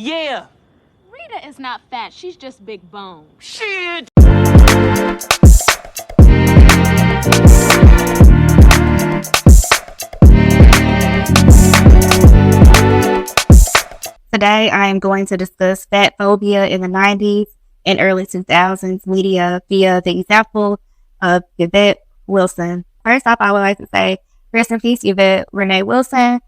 Yeah. Rita is not fat. She's just big boned. Shit. Today, I am going to discuss fat phobia in the 90s and early 2000s media via the example of Yvette Wilson. First off, I would like to say, rest in peace, Yvette Renee Wilson.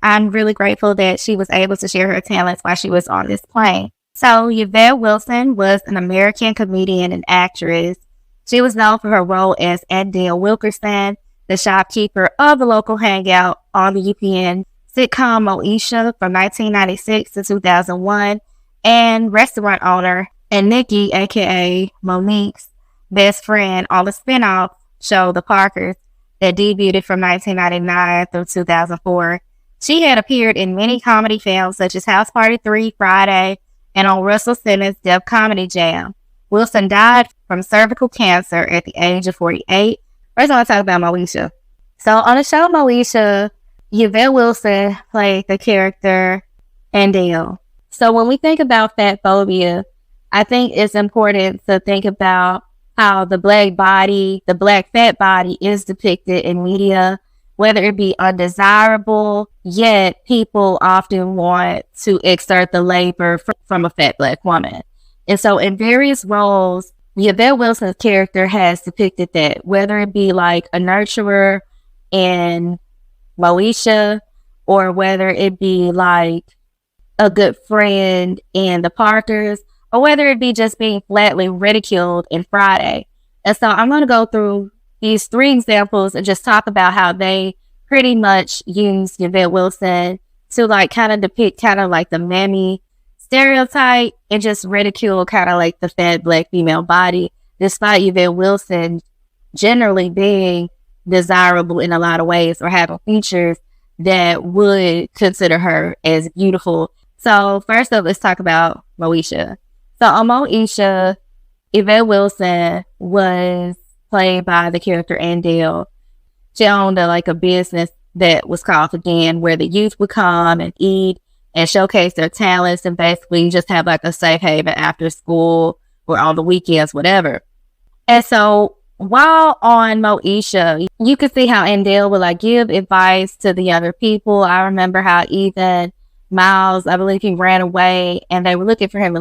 I'm really grateful that she was able to share her talents while she was on this plane. So, Yvette Wilson was an American comedian and actress. She was known for her role as Adele Wilkerson, the shopkeeper of the local hangout on the UPN sitcom Moesha from 1996 to 2001, and restaurant owner and Nikki, aka Monique's best friend, on the spinoff show The Parkers that debuted from 1999 through 2004. She had appeared in many comedy films such as House Party 3, Friday, and on Russell Simmons' Def Comedy Jam. Wilson died from cervical cancer at the age of 48. First, I want to talk about Moesha. So on the show Moesha, Yvette Wilson played the character Adele. So when we think about fat phobia, I think it's important to think about how the black fat body is depicted in media, whether it be undesirable, yet people often want to exert the labor from a fat black woman. And so in various roles, Yvette Wilson's character has depicted that, whether it be like a nurturer in Moesha, or whether it be like a good friend in The Parkers, or whether it be just being flatly ridiculed in Friday. And so I'm going to go through these three examples and just talk about how they pretty much use Yvette Wilson to like kind of depict kind of like the mammy stereotype and just ridicule kind of like the fat black female body, despite Yvette Wilson generally being desirable in a lot of ways or having features that would consider her as beautiful. So first up, let's talk about Moesha. So on Moesha, Yvette Wilson was played by the character Adele. She owned a business that was called The Den, where the youth would come and eat and showcase their talents and basically just have like a safe haven after school or on the weekends, whatever. And so while on Moesha, you could see how Adele would like give advice to the younger people. I remember how even Miles, I believe he ran away and they were looking for him,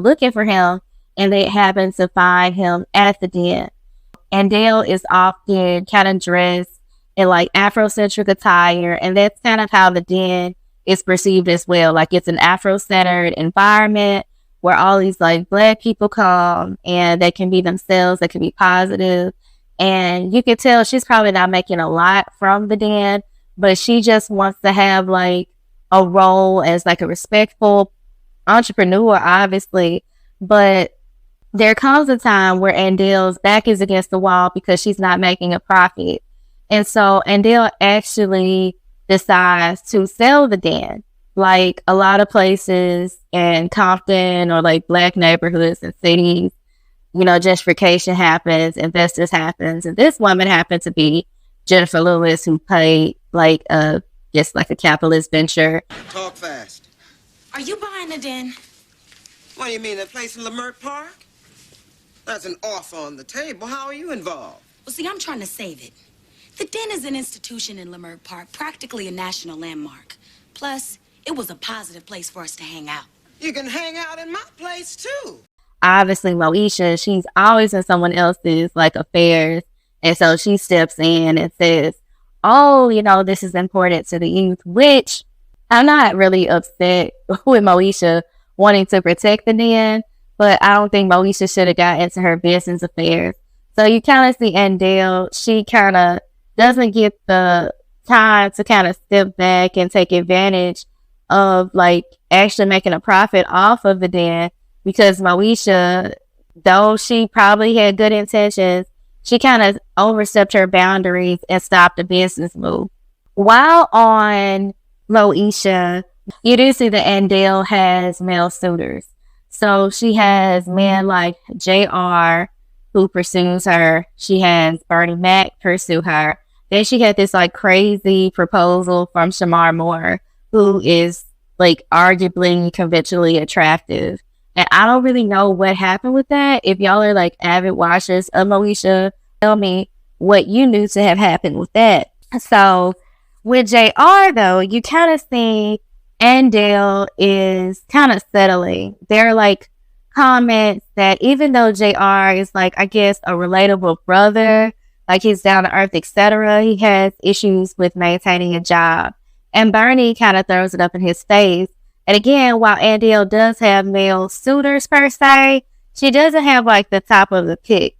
and they happened to find him at the Den. Adele is often kind of dressed in like Afrocentric attire, and that's kind of how the Den is perceived as well. Like it's an Afro-centered environment where all these like black people come and they can be themselves, they can be positive. And you can tell she's probably not making a lot from the Den, but she just wants to have like a role as like a respectful entrepreneur, obviously. But there comes a time where Adele's back is against the wall because she's not making a profit. And so Adele actually decides to sell the Den. Like a lot of places in Compton or like black neighborhoods and cities, gentrification happens, investors happens, and this woman happened to be Jennifer Lewis, who played like a capitalist venture. Talk fast. Are you buying the Den? What do you mean, that place in Leimert Park? That's an offer on the table. How are you involved? Well, see, I'm trying to save it. The Den is an institution in Leimert Park, practically a national landmark. Plus, it was a positive place for us to hang out. You can hang out in my place, too. Obviously, Moesha, she's always in someone else's like affairs. And so she steps in and says, oh, this is important to the youth, which I'm not really upset with Moesha wanting to protect the Den, but I don't think Moesha should have got into her business affairs. So you kind of see Adele, she kind of doesn't get the time to kind of step back and take advantage of like actually making a profit off of the Den, because Moesha, though she probably had good intentions, she kind of overstepped her boundaries and stopped a business move. While on Moesha, you do see that Adele has male suitors. So she has men like JR who pursues her. She has Bernie Mac pursue her. Then she had this like crazy proposal from Shamar Moore, who is like arguably conventionally attractive. And I don't really know what happened with that. If y'all are like avid watchers of Moesha, tell me what you knew to have happened with that. So with JR though, you kind of see Andale is kind of settling. There are like comments that even though JR is like, I guess, a relatable brother, like he's down to earth, etc., he has issues with maintaining a job. And Bernie kind of throws it up in his face. And again, while Andale does have male suitors per se, she doesn't have like the top of the pick.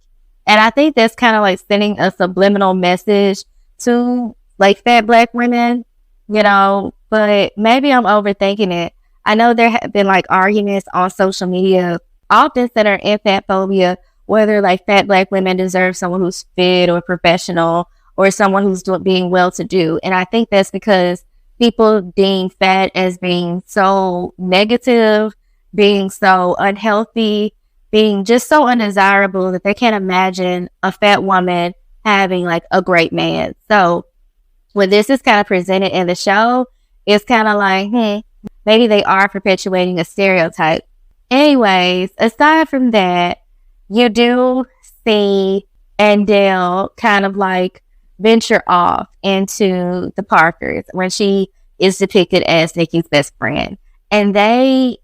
And I think that's kind of like sending a subliminal message to like fat black women, you know, but maybe I'm overthinking it. I know there have been like arguments on social media often centered in fat phobia, whether like fat black women deserve someone who's fit or professional or someone who's being well-to-do. And I think that's because people deem fat as being so negative, being so unhealthy, being just so undesirable that they can't imagine a fat woman having like a great man. So when this is kind of presented in the show, it's kind of like, maybe they are perpetuating a stereotype. Anyways, aside from that, you do see Andale kind of like venture off into the Parkers when she is depicted as Nikki's best friend. And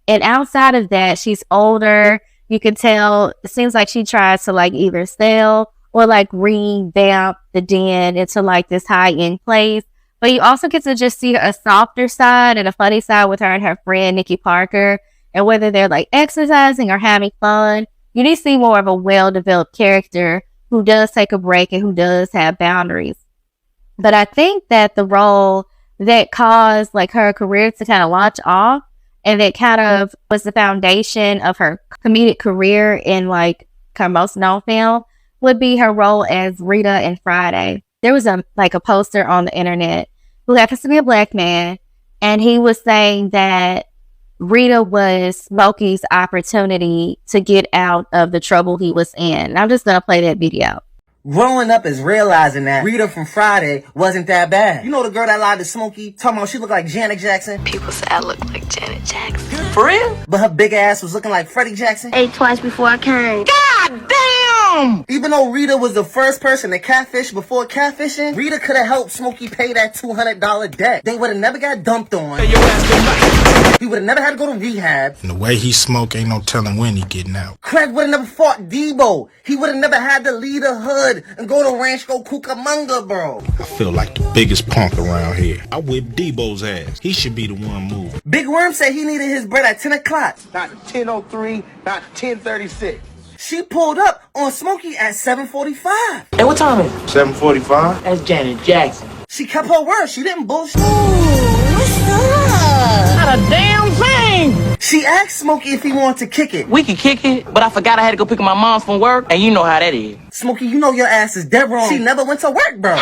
outside of that, she's older. You can tell it seems like she tries to like either sell or like revamp the den into like this high-end place. But you also get to just see a softer side and a funny side with her and her friend, Nikki Parker. And whether they're like exercising or having fun, you need to see more of a well-developed character who does take a break and who does have boundaries. But I think that the role that caused like her career to kind of launch off and that kind of was the foundation of her comedic career in like her most known film would be her role as Rita in Friday. There was a poster on the internet who happens to be a black man, and he was saying that Rita was Smokey's opportunity to get out of the trouble he was in. I'm just gonna play that video. Growing up is realizing that Rita from Friday wasn't that bad. You know the girl that lied to Smokey, talking about she looked like Janet Jackson? People say I look like Janet Jackson. For real? But her big ass was looking like Freddie Jackson? Ate twice before I came. God damn! Even though Rita was the first person to catfish before catfishing, Rita could have helped Smokey pay that $200 debt. They would have never got dumped on. He would have never had to go to rehab. And the way he smoke, ain't no telling when he getting out. Craig would have never fought Debo. He would have never had to leave the hood and go to Rancho Cucamonga, bro. I feel like the biggest punk around here. I whip Debo's ass. He should be the one moving. Big Worm said he needed his bread at 10 o'clock. Not 10:03, not 10:36. She pulled up on Smokey at 7:45. Hey, what time is it? 7:45? That's Janet Jackson. She kept her word. She didn't bullshit. What's up? Not a damn thing. She asked Smokey if he wanted to kick it. We could kick it, but I forgot I had to go pick up my mom from work, and you know how that is. Smokey, you know your ass is dead wrong. She never went to work, bro.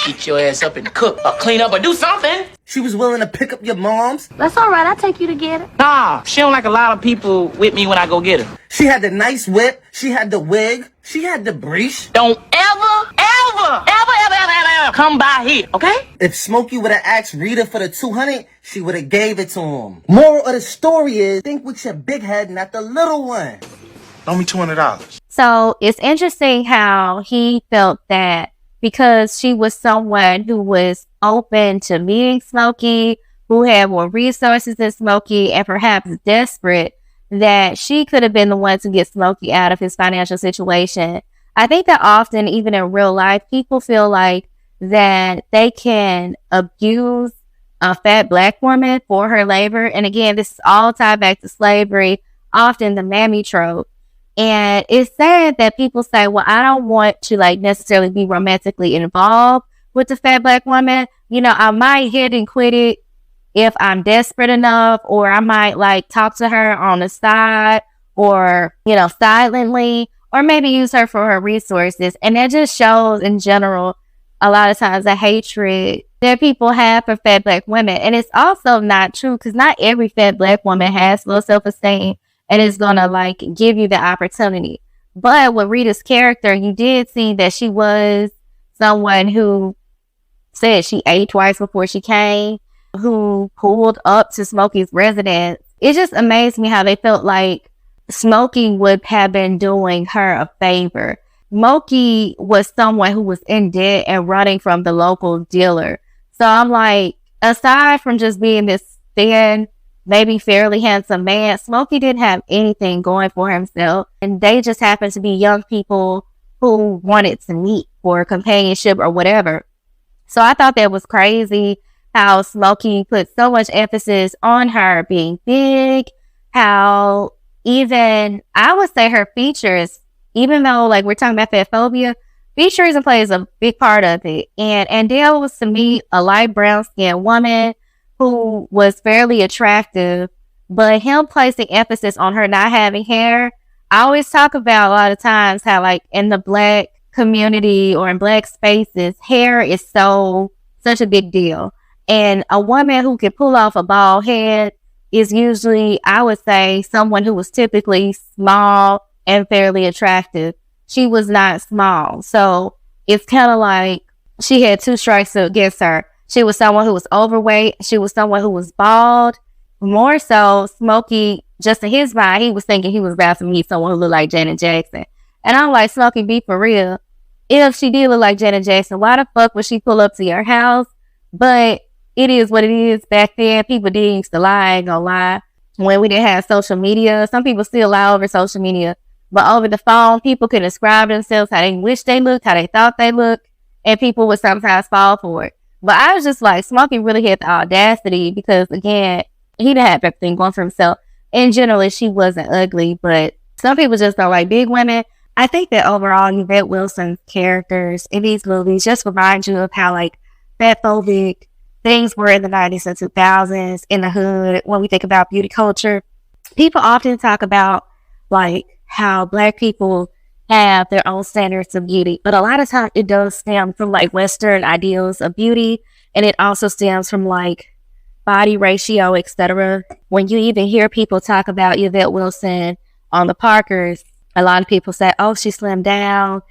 Get your ass up and cook, or clean up, or do something. She was willing to pick up your mom's. That's all right. I'll take you to get it. Nah, she don't like a lot of people with me when I go get her. She had the nice whip. She had the wig. She had the breech. Don't ever come by here, okay? If Smokey would have asked Rita for the 200, she would have gave it to him. Moral of the story is, think with your big head, not the little one. Loan me $200. So it's interesting how he felt that because she was someone who was open to meeting Smokey, who had more resources than Smokey, and perhaps desperate, that she could have been the one to get Smokey out of his financial situation. I think that often, even in real life, people feel like that they can abuse a fat black woman for her labor. And again, this is all tied back to slavery, often the mammy trope. And it's sad that people say, well, I don't want to like necessarily be romantically involved with the fat black woman. You know, I might hit and quit it if I'm desperate enough, or I might like talk to her on the side or, you know, silently, or maybe use her for her resources. And that just shows in general, a lot of times, the hatred that people have for fat black women. And it's also not true because not every fat black woman has low self-esteem and is going to like give you the opportunity. But with Rita's character, you did see that she was someone who said she ate twice before she came. who pulled up to Smokey's residence, it just amazed me how they felt like Smokey would have been doing her a favor. Smokey was someone who was in debt and running from the local dealer. So I'm like, aside from just being this thin, maybe fairly handsome man, Smokey didn't have anything going for himself. And they just happened to be young people who wanted to meet for companionship or whatever. So I thought that was crazy how Smokey put so much emphasis on her being big, how even, I would say her features, even though like we're talking about that phobia, featurism plays a big part of it. And Dale was to me a light brown skinned woman who was fairly attractive, but him placing emphasis on her not having hair. I always talk about a lot of times how like in the Black community or in Black spaces, hair is such a big deal. And a woman who can pull off a bald head is usually, I would say, someone who was typically small and fairly attractive. She was not small. So it's kind of like she had two strikes against her. She was someone who was overweight. She was someone who was bald. More so, Smokey, just in his mind, he was thinking he was about to meet someone who looked like Janet Jackson. And I'm like, Smokey, be for real. If she did look like Janet Jackson, why the fuck would she pull up to your house? But it is what it is. Back then, people did used to lie, I ain't gonna lie. When we didn't have social media, some people still lie over social media. But over the phone, people could describe themselves how they wish they looked, how they thought they looked, and people would sometimes fall for it. But I was just like, Smokey really had the audacity because, again, he didn't have everything going for himself. And generally, she wasn't ugly, but some people just don't like big women. I think that overall, Yvette Wilson's characters in these movies just remind you of how, like, fatphobic things were in the 90s and 2000s in the hood. When we think about beauty culture, people often talk about, like, how Black people have their own standards of beauty. But a lot of times it does stem from, like, Western ideals of beauty. And it also stems from, like, body ratio, etc. When you even hear people talk about Yvette Wilson on the Parkers, a lot of people say, oh, she slimmed down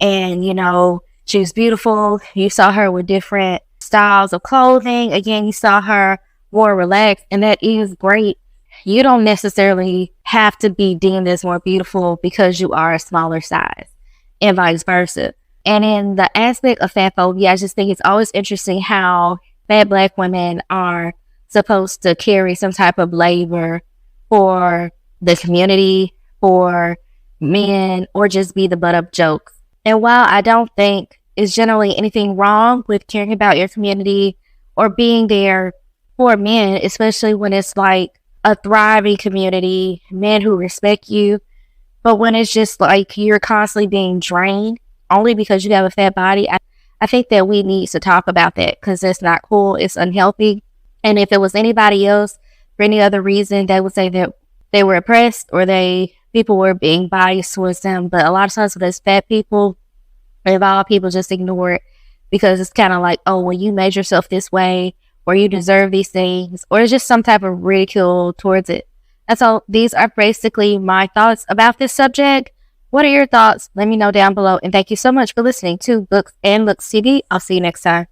and, you know, she was beautiful. You saw her with different styles of clothing. Again, you saw her more relaxed, and that is great. You don't necessarily have to be deemed as more beautiful because you are a smaller size, and vice versa. And in the aspect of fat phobia, I just think it's always interesting how fat Black women are supposed to carry some type of labor for the community, for men, or just be the butt of jokes. And while I don't think is generally anything wrong with caring about your community or being there for men, especially when it's like a thriving community, men who respect you. But when it's just like you're constantly being drained only because you have a fat body, I think that we need to talk about that because it's not cool. It's unhealthy. And if it was anybody else for any other reason, they would say that they were oppressed or people were being biased towards them. But a lot of times with us fat people, if all people just ignore it because it's kind of like, oh, well, you made yourself this way or you deserve these things, or it's just some type of ridicule towards it. And so these are basically my thoughts about this subject. What are your thoughts? Let me know down below. And thank you so much for listening to Books and Looks TV. I'll see you next time.